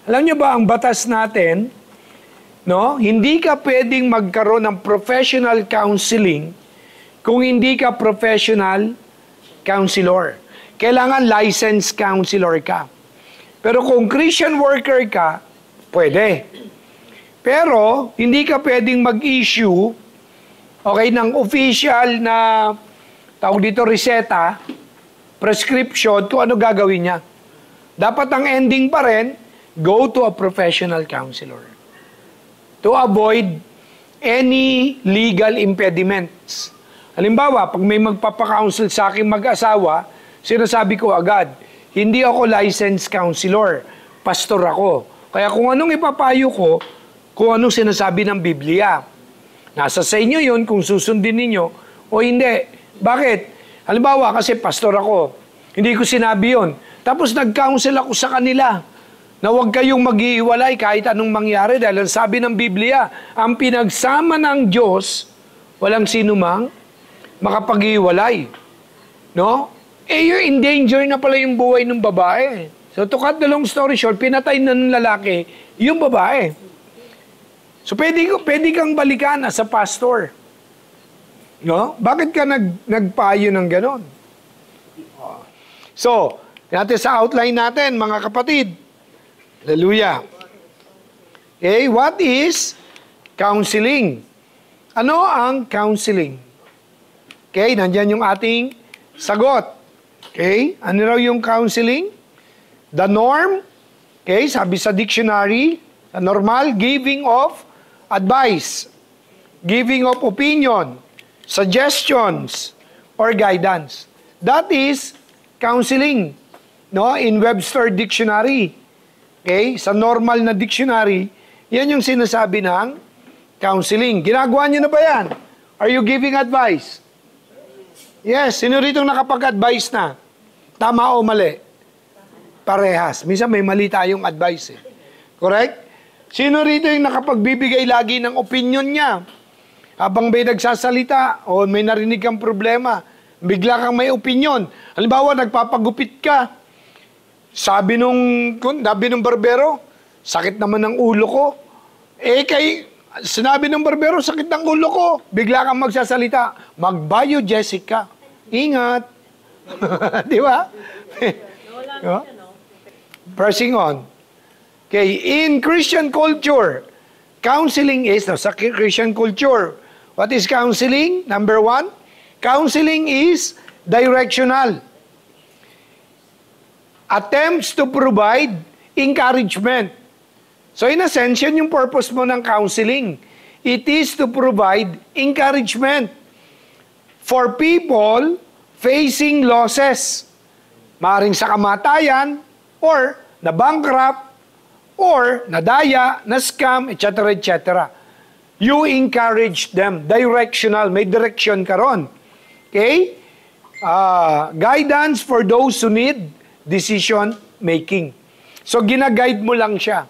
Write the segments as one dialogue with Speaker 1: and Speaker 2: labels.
Speaker 1: Alam niyo ba, ang batas natin, no, hindi ka pwedeng magkaroon ng professional counseling kung hindi ka professional counselor. Kailangan licensed counselor ka. Pero kung Christian worker ka, pwede. Pero, hindi ka pwedeng mag-issue, okay, ng official na, tawag dito, reseta, prescription, kung ano gagawin niya. Dapat ang ending pa rin, go to a professional counselor to avoid any legal impediments. Halimbawa, pag may magpapakounsel sa akin mag-asawa, sinasabi ko agad, hindi ako licensed counselor, pastor ako. Kaya kung anong ipapayo ko, kung anong sinasabi ng Biblia. Nasa sa inyo yun kung susundin ninyo o hindi. Bakit? Halimbawa, kasi pastor ako, hindi ko sinabi yun. Tapos nag-counsel ako sa kanila na huwag kayong mag-iiwalay kahit anong mangyari dahil ang sabi ng Biblia, ang pinagsama ng Diyos, walang sinumang makapag-iwalay. No? Eh, you're in danger na pala yung buhay ng babae. So, to cut the long story short, pinatay na ng lalaki yung babae. So, pwede kang balikan as a pastor. No? Bakit ka nagpayo ng ganon? So, natin sa outline natin, mga kapatid. Hallelujah. Okay, what is counseling? Ano ang counseling? Okay, nandyan yung ating sagot. Okay, ano raw yung counseling? The norm, okay, sabi sa dictionary, the normal giving of advice, giving of opinion, suggestions, or guidance. That is counseling, no? In Webster Dictionary. Okay? Sa normal na dictionary, yan yung sinasabi ng counseling. Ginagawa niyo na ba yan? Are you giving advice? Yes. Sino rito nakapag-advise na? Tama o mali? Parehas. Minsan may mali tayong advice eh. Correct? Sino rito yung nakapagbibigay lagi ng opinion niya? Habang may nagsasalita o may narinig kang problema, bigla kang may opinion. Halimbawa, nagpapagupit ka. Sabi nung barbero, sakit naman ng ulo ko. Sinabi ng barbero, sakit ng ulo ko. Bigla kang magsasalita, mag-biogesic ka. Ingat. Di ba? Pressing on. Okay, in Christian culture, counseling is, sa Christian culture, what is counseling? Number 1, counseling is directional. Attempts to provide encouragement. So in a sense, yun yung purpose mo ng counseling. It is to provide encouragement for people facing losses. Maaring sa kamatayan, or na-bankrupt, or nadaya, na-scam, etc., etc. You encourage them. Directional. May direction ka ron. Okay? Guidance for those who need decision making. So, ginaguide mo lang siya.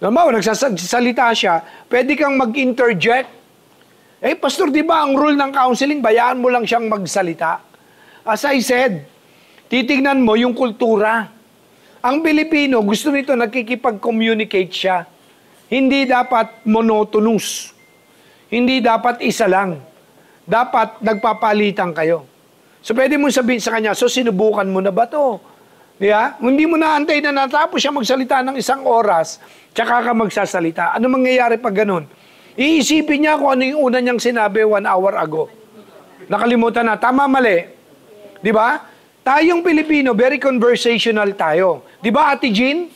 Speaker 1: Naman, nagsasalita siya, pwede kang mag-interject. Pastor, di ba ang rule ng counseling, bayaan mo lang siyang magsalita? As I said, titignan mo yung kultura. Ang Pilipino, gusto nito nakikipag-communicate siya. Hindi dapat monotonous. Hindi dapat isa lang. Dapat nagpapalitan kayo. So, pwede mo sabihin sa kanya, so sinubukan mo na ba to? Yeah? Hindi mo naantay na natapos siya magsalita ng 1 oras, tsaka ka magsasalita. Ano mangyayari pag ganun? Iisipin niya kung ano yung una niyang sinabi 1 hour ago. Nakalimutan na. Tama, mali. Di ba? Tayong Pilipino, very conversational tayo. Di ba, Ate Jean?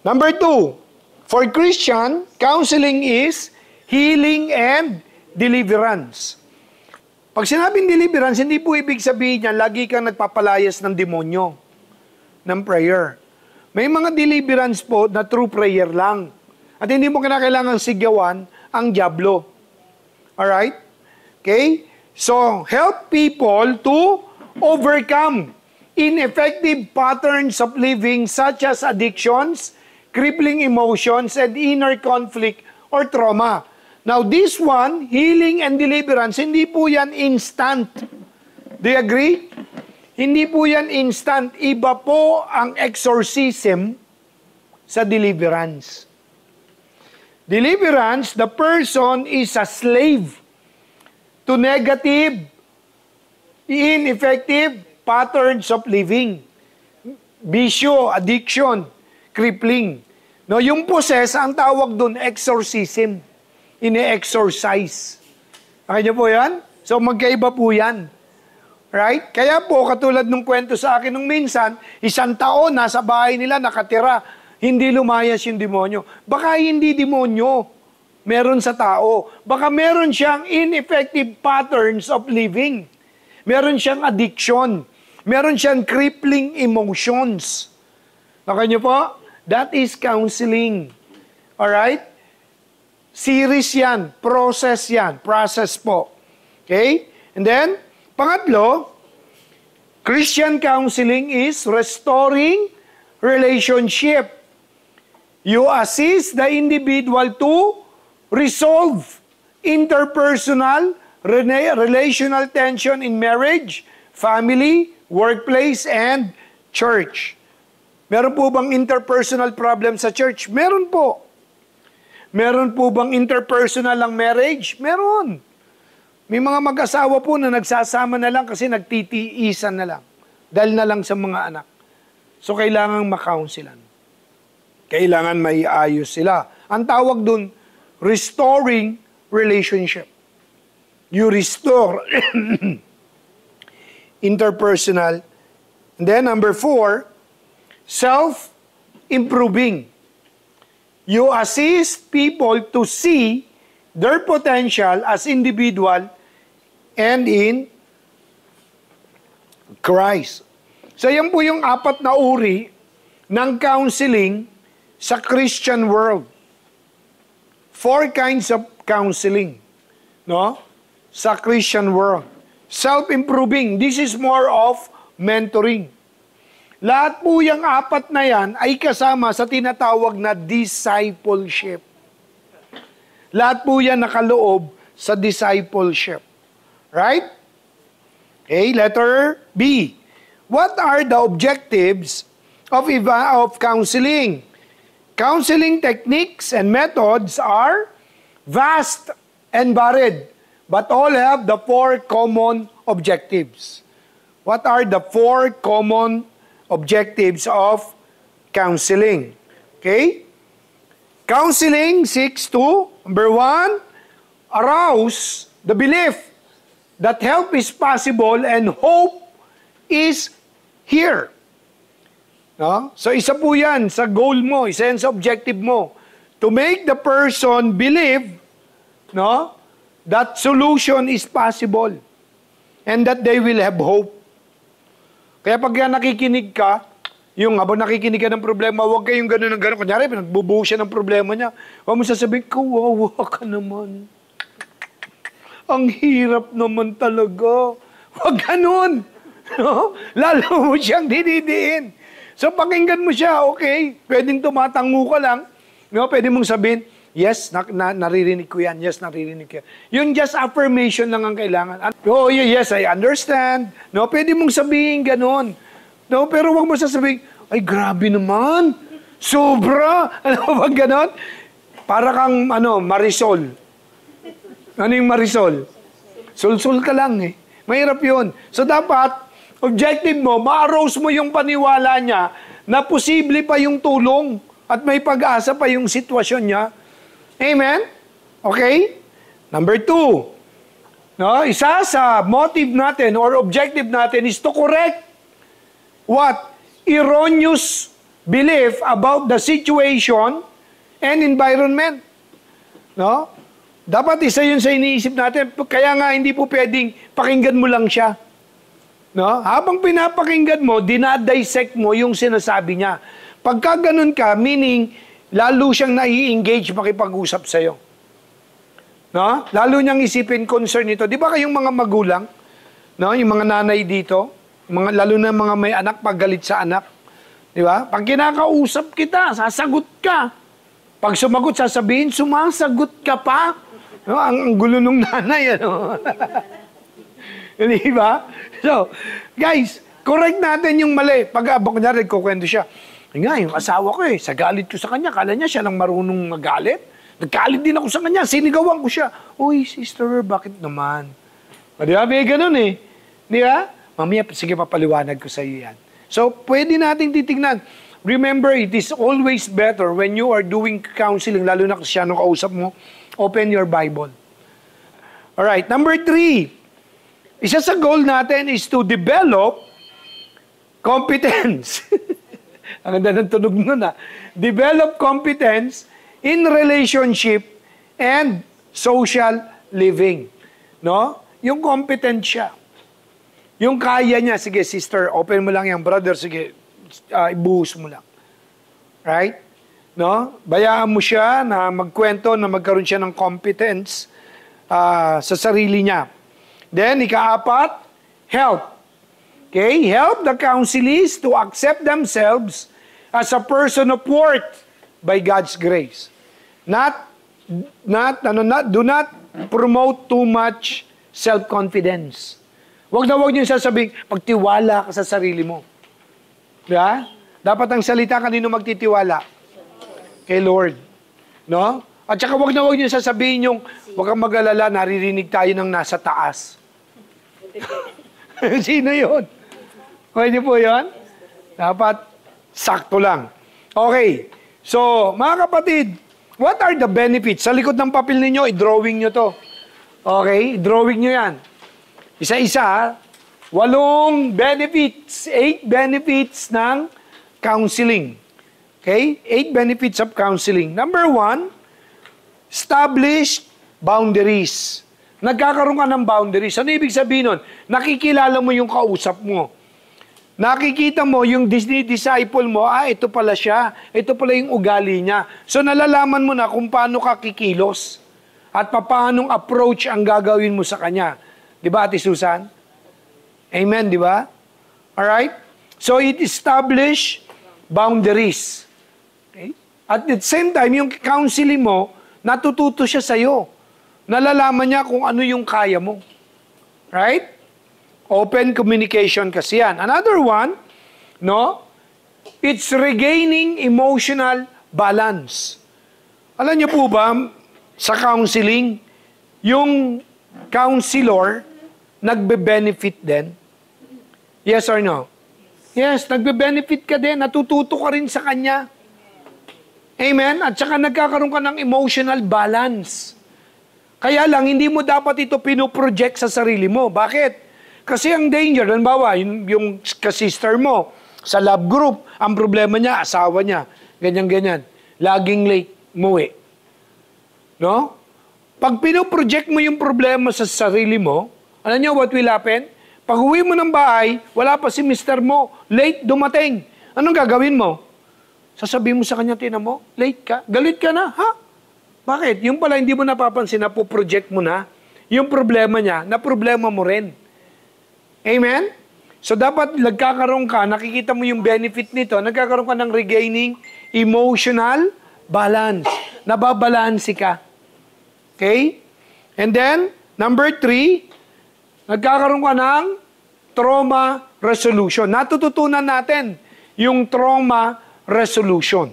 Speaker 1: Number 2, for Christian, counseling is healing and deliverance. Pag sinabing deliverance, hindi po ibig sabihin niya, lagi kang nagpapalayas ng demonyo ng prayer. May mga deliverance po na true prayer lang. At hindi mo kailangan sigawan ang diablo. Alright? Okay? So, help people to overcome ineffective patterns of living such as addictions, crippling emotions, and inner conflict or trauma. Now, this one, healing and deliverance, hindi po yan instant. Do you agree? Hindi po yan instant. Iba po ang exorcism sa deliverance. Deliverance, the person is a slave to negative, ineffective patterns of living. Bisyo, addiction, crippling. No, yung possess, ang tawag doon, exorcism. Ine-exorcise. Okay niyo po yan? So magkaiba po yan. Right? Kaya po, katulad nung kwento sa akin nung minsan, 1 taon, nasa bahay nila, nakatira, hindi lumayas yung demonyo. Baka hindi demonyo meron sa tao. Baka meron siyang ineffective patterns of living. Meron siyang addiction. Meron siyang crippling emotions. Okay niyo po? That is counseling. Alright? Series yan. Process yan. Process po. Okay? And then, pangatlo, Christian counseling is restoring relationship. You assist the individual to resolve interpersonal, relational tension in marriage, family, workplace, and church. Meron po bang interpersonal problem sa church? Meron po. Meron po bang interpersonal ang marriage? Meron. May mga mag-asawa po na nagsasama na lang kasi nagtitiisan na lang. Dahil na lang sa mga anak. So, kailangan makounselan. Kailangan maiayos sila. Ang tawag dun, restoring relationship. You restore interpersonal. And then, number 4, self-improving. You assist people to see their potential as individual and in Christ. So yan po yung 4 na uri ng counseling sa Christian world. 4 kinds of counseling, no? Sa Christian world. Self-improving, this is more of mentoring. Lahat po yung 4 na yan ay kasama sa tinatawag na discipleship. Lahat po yan nakaloob sa discipleship. Right? Okay, letter B. What are the objectives of counseling? Counseling techniques and methods are vast and varied, but all have the 4 common objectives. What are the 4 common objectives of counseling? Okay? Counseling seeks to, number 1, arouse the belief that help is possible and hope is here. No? So isa po yan sa goal mo, isa yan sa objective mo. To make the person believe, no, that solution is possible and that they will have hope. Kaya pag nakikinig ka, yung habang nakikinig ka ng problema, huwag kayong gano'n ng gano'n. Kunyari, nagbubuo siya ng problema niya. Huwag mo sasabihin, kawawa ka naman. Ang hirap naman talaga. Huwag gano'n. No? Lalo mo siyang dinidiin. So, pakinggan mo siya, okay. Pwedeng tumatango ka lang. No? Pwede mong sabihin, yes, naririnig ko yan. Yes, naririnig ko yan. Yung just affirmation lang ang kailangan. Oh, yes, I understand. No? Pwede mong sabihin gano'n. No, pero wag mo sasabihin, ay grabe naman, sobra, ano, wag ganon. Para kang, Marisol. Ano yung Marisol? Sul-sul ka lang eh. Mahirap yun. So dapat, objective mo, ma-arouse mo yung paniwala niya na posible pa yung tulong at may pag-asa pa yung sitwasyon niya. Amen? Okay? Number 2, no, isa sa motive natin or objective natin is to correct what? Erroneous belief about the situation and environment. No? Dapat isa yun sa iniisip natin. Kaya nga hindi po pwedeng pakinggan mo lang siya. No? Habang pinapakinggan mo, dinadissect mo yung sinasabi niya. Pagka ganun ka, meaning, lalo siyang nai-engage makipag-usap sa'yo. No? Lalo niyang isipin concern ito. Di ba kayong mga magulang, no? Yung mga nanay dito, lalo na mga may anak, paggalit sa anak. Di ba? Pag kinakausap kita, sasagot ka. Pag sumagot, sasabihin, sumasagot ka pa. No? Ang gulo nung nanay, ano? Di ba? So, guys, correct natin yung mali. Pag kunyari, kukwento siya. Nga, yung asawa ko sa galit ko sa kanya, kala niya siya lang marunong magalit. Nagkalit din ako sa kanya, sinigawan ko siya. Uy, sister, bakit naman? Di ba? May ganun Di ba? Mamaya, sige, papaliwanag ko sa iyo yan. So, pwede nating titignan. Remember, it is always better when you are doing counseling, lalo na siya nung kausap mo, open your Bible. Alright, number 3. Isa sa goal natin is to develop competence. Ang ganda ng tunog nun Develop competence in relationship and social living. No? Yung competent siya. Yung kaya niya, sige sister, open mo lang yan. Brother, sige, ibuhos mo lang. Right? No? Bayaan mo siya na magkwento, na magkaroon siya ng competence sa sarili niya. Then, ika-4, help. Okay? Help the counselees to accept themselves as a person of worth by God's grace. Do not promote too much self-confidence. Huwag niyo sasabihin, magtiwala ka sa sarili mo. Diba? Dapat ang salita kanino magtitiwala? Kay Lord. No? At saka huwag niyo sasabihin yung, huwag kang mag-alala, naririnig tayo ng nasa taas. Sino yun? Pwede po yun? Dapat sakto lang. Okay. So, mga kapatid, what are the benefits? Sa likod ng papel ninyo, i-drawing nyo to. Okay? I-drawing nyo yan. Isa-isa, 8 benefits. 8 benefits ng counseling. Okay? 8 benefits of counseling. Number 1, establish boundaries. Nagkakaroon ka ng boundaries. Ano ibig sabihin nun? Nakikilala mo yung kausap mo. Nakikita mo yung disciple mo, ito pala siya. Ito pala yung ugali niya. So nalalaman mo na kung paano ka kikilos at paanong approach ang gagawin mo sa kanya. Di ba, Ate Susan? Amen, di ba? Alright? So it establish boundaries. Okay? At the same time, yung counseling mo, natututo siya sa'yo. Nalalaman niya kung ano yung kaya mo. Right? Open communication kasi yan. Another one, no? It's regaining emotional balance. Alam niyo po ba, sa counseling, yung counselor, nagbe-benefit din? Yes or no? Yes, nagbe-benefit ka din. Natututo ka rin sa kanya. Amen? At saka nagkakaroon ka ng emotional balance. Kaya lang, hindi mo dapat ito pinoproject sa sarili mo. Bakit? Kasi ang danger, halimbawa, yung ka-sister mo, sa love group, ang problema niya, asawa niya, ganyan-ganyan. Laging late, muwi. No? Pag pinoproject mo yung problema sa sarili mo, alam niyo what will happen? Pag uwi mo ng bahay, wala pa si mister mo, late dumating. Anong gagawin mo? Sasabihin mo sa kanya, tina mo, late ka, galit ka na, ha? Bakit? Yung pala hindi mo napapansin na po-project mo na, yung problema niya, na problema mo rin. Amen? So dapat nagkakaroon ka, nakikita mo yung benefit nito, nagkakaroon ka ng regaining emotional balance. Nababalansi ka. Okay? And then, number 3, nagkakaroon ka ng trauma resolution. Natututunan natin yung trauma resolution.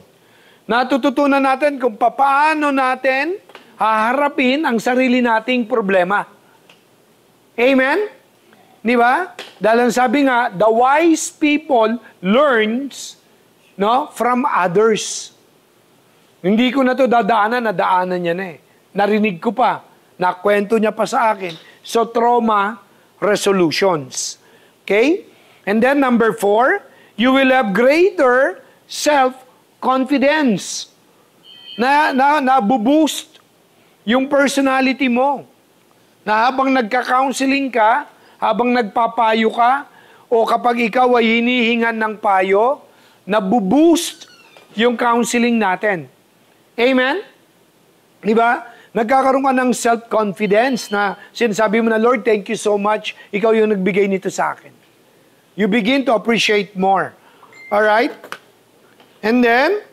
Speaker 1: Natututunan natin kung paano natin haharapin ang sarili nating problema. Amen? Di ba? Dahil sabi nga, the wise people learns from others. Hindi ko na to nadaanan niya na Narinig ko pa, nakwento niya pa sa akin. So, trauma resolutions. Okay? And then, number 4, you will have greater self-confidence. Nabu-boost yung personality mo. Na habang nagka-counseling ka, habang nagpapayo ka, o kapag ikaw ay hinihingan ng payo, nabu-boost yung counseling natin. Amen? Di ba? Nagkakaroon ka ng self-confidence na sinasabi mo na, Lord, thank you so much. Ikaw yung nagbigay nito sa akin. You begin to appreciate more. Alright? And then,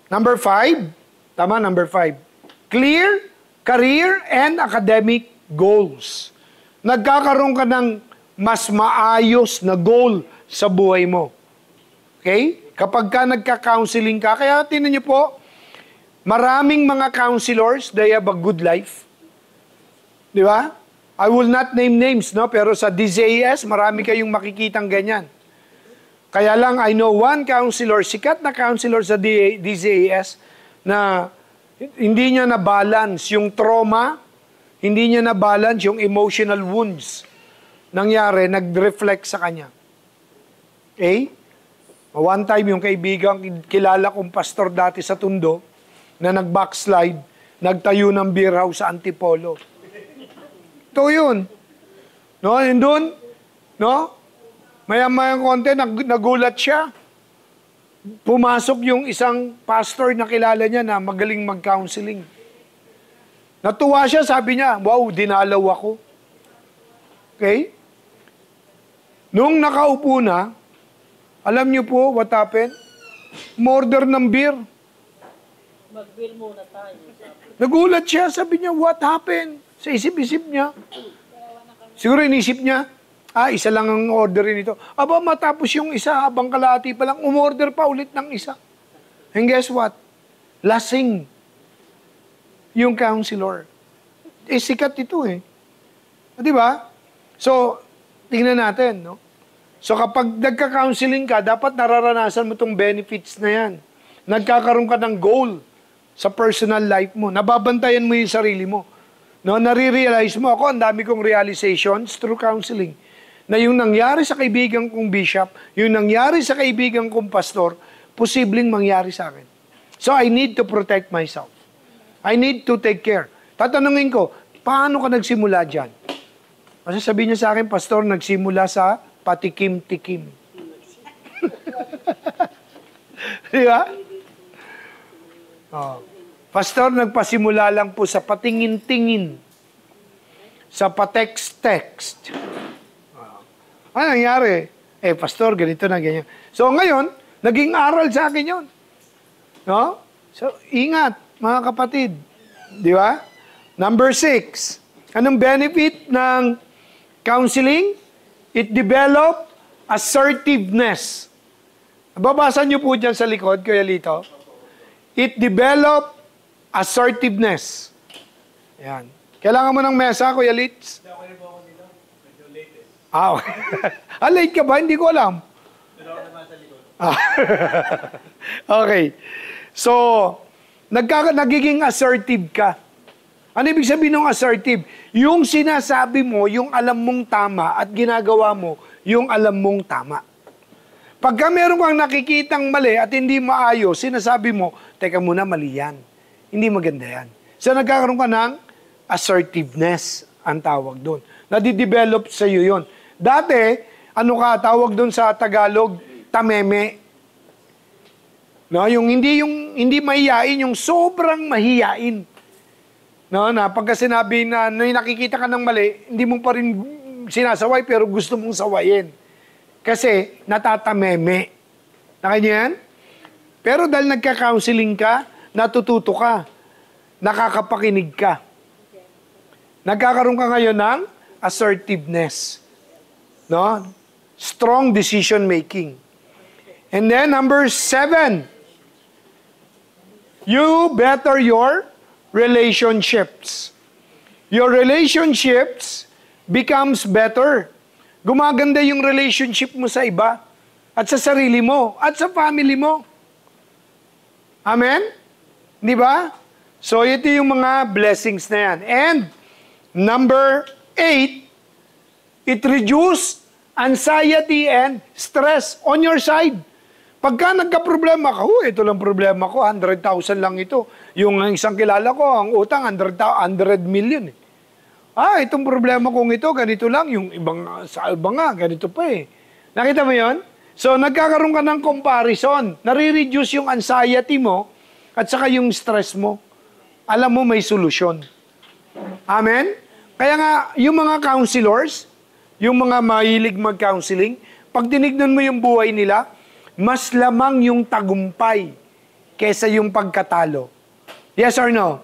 Speaker 1: number 5. Tama, number 5. Clear career and academic goals. Nagkakaroon ka ng mas maayos na goal sa buhay mo. Okay? Kapag ka nagka-counseling ka, kaya tinan niyo po, maraming mga counselors, they have a good life. Di ba? I will not name names, no? Pero sa DZAS, marami kayong makikitang ganyan. Kaya lang, I know one counselor, sikat na counselor sa DZAS, na hindi niya na-balance yung trauma, hindi niya na-balance yung emotional wounds. Nangyari, nag-reflect sa kanya. Okay? One time, yung kaibigan, kilala kong pastor dati sa Tondo, na nag-backslide, nagtayo ng beer house sa Antipolo. Ito yun. No? And doon, no? Maya-maya konti, nagulat siya. Pumasok yung isang pastor na kilala niya na magaling mag-counseling. Natuwa siya, sabi niya, wow, dinalaw ako. Okay? Nung nakaupo na, alam niyo po what happened? Umorder ng beer.
Speaker 2: Mag-bill muna tayo.
Speaker 1: Nagulat siya, sabi niya, what happened? Sa isip-isip niya. Siguro inisip niya, isa lang ang orderin ito. Aba, matapos yung isa, habang kalahati pa lang, umorder pa ulit ng isa. And guess what? Lasing yung counselor. Sikat ito eh. Di ba? So, tingnan natin, no? So, kapag nagka-counseling ka, dapat nararanasan mo itong benefits na yan. Nagkakaroon ka ng goal sa personal life mo. Nababantayan mo yung sarili mo. No, nare-realize mo, ako, ang dami kong realizations through counseling. Na yung nangyari sa kaibigan kong bishop, yung nangyari sa kaibigan kong pastor, posibleng mangyari sa akin. So, I need to protect myself. I need to take care. Tatanungin ko, paano ka nagsimula dyan? Kasi sabihin niya sa akin, pastor, nagsimula sa patikim-tikim. Di ba? Oh. Pastor, nagpasimula lang po sa patingin-tingin. Sa patext-text. Ano nangyari? Pastor, ganito na, ganyan. So, ngayon, naging aral sa akin yun. No? So, ingat, mga kapatid. Di ba? Number 6. Anong benefit ng counseling? It develop assertiveness. Babasa niyo po dyan sa likod, Kuya Lito. It develop assertiveness. Yan. Kailangan mo ng mesa, Kuya Litz?
Speaker 3: Hindi, okay po ako dito. Medyo latest.
Speaker 1: Okay. Late ka ba? Hindi ko alam.
Speaker 3: Pero ako naman sa likod.
Speaker 1: Okay. So, nagiging assertive ka. Ano ibig sabihin ng assertive? Yung sinasabi mo, yung alam mong tama at ginagawa mo, yung alam mong tama. Pagka meron kang nakikitang mali at hindi maayos, sinasabi mo, teka muna, mali yan. Hindi maganda yan. So, nagkakaroon ka ng assertiveness, ang tawag doon. Nadidevelop sa iyo yun. Dati, ano ka, tawag doon sa Tagalog, tameme. No, yung hindi mahiyain, yung sobrang mahiyain. No, na pagka sinabi na nakikita ka ng mali, hindi mo pa rin sinasaway pero gusto mong sawayin. Kasi natatameme. Nakanya yan? Pero dahil nagka-counseling ka, natututo ka. Nakakapakinig ka. Nagkakaroon ka ngayon ng assertiveness. No? Strong decision making. And then number 7, you better your relationships. Your relationships becomes better. Gumaganda yung relationship mo sa iba at sa sarili mo at sa family mo. Amen? Di ba? So, ito yung mga blessings na yan. And, number 8, it reduces anxiety and stress on your side. Pagka nagka-problema ka, ito lang problema ko, 100,000 lang ito. Yung isang kilala ko, ang utang, 100 million. Itong problema kong ito, ganito lang. Yung ibang, sa iba nga, ganito pa eh. Nakita mo yon? So, nagkakaroon ka ng comparison. Nare-reduce yung anxiety mo at saka yung stress mo. Alam mo, may solusyon. Amen? Kaya nga, yung mga counselors, yung mga mahilig mag-counseling, pag tinignan mo yung buhay nila, mas lamang yung tagumpay kesa yung pagkatalo. Yes or no?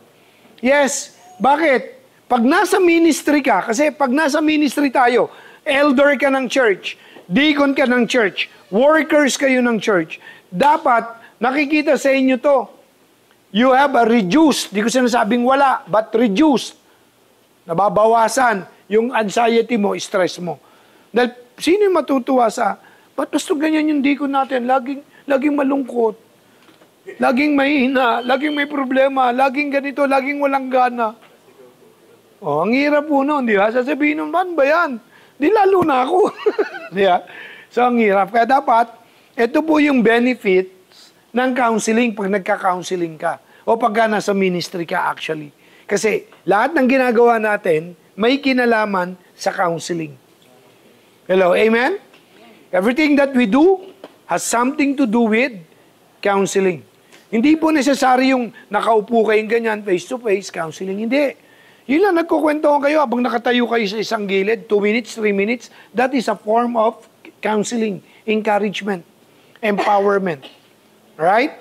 Speaker 1: Yes. Bakit? Pag nasa ministry ka, kasi pag nasa ministry tayo, elder ka ng church, deacon ka ng church, workers kayo ng church, dapat nakikita sa inyo to. You have a reduced, di ko sinasabing wala, but reduced. Nababawasan yung anxiety mo, stress mo. Dahil sino yung matutuwa sa, ba't gusto ganyan yung diko natin? Laging malungkot. Laging mahina, laging may problema, laging ganito, laging walang gana. Ang hirap po nun, di ba? Sasabihin naman ba yan? Di lalo na ako. Di ba? So, ang hirap. Kaya dapat, ito po yung benefits ng counseling pag nagka-counseling ka. O pagka nasa ministry ka actually. Kasi lahat ng ginagawa natin, may kinalaman sa counseling. Hello, amen? Everything that we do has something to do with counseling. Hindi po necessary yung nakaupo kayong ganyan, face-to-face, counseling. Hindi. Yun lang, nagkukwentuhan kayo habang nakatayo kayo sa isang gilid, 2 minutes, 3 minutes. That is a form of counseling, encouragement, empowerment. Right?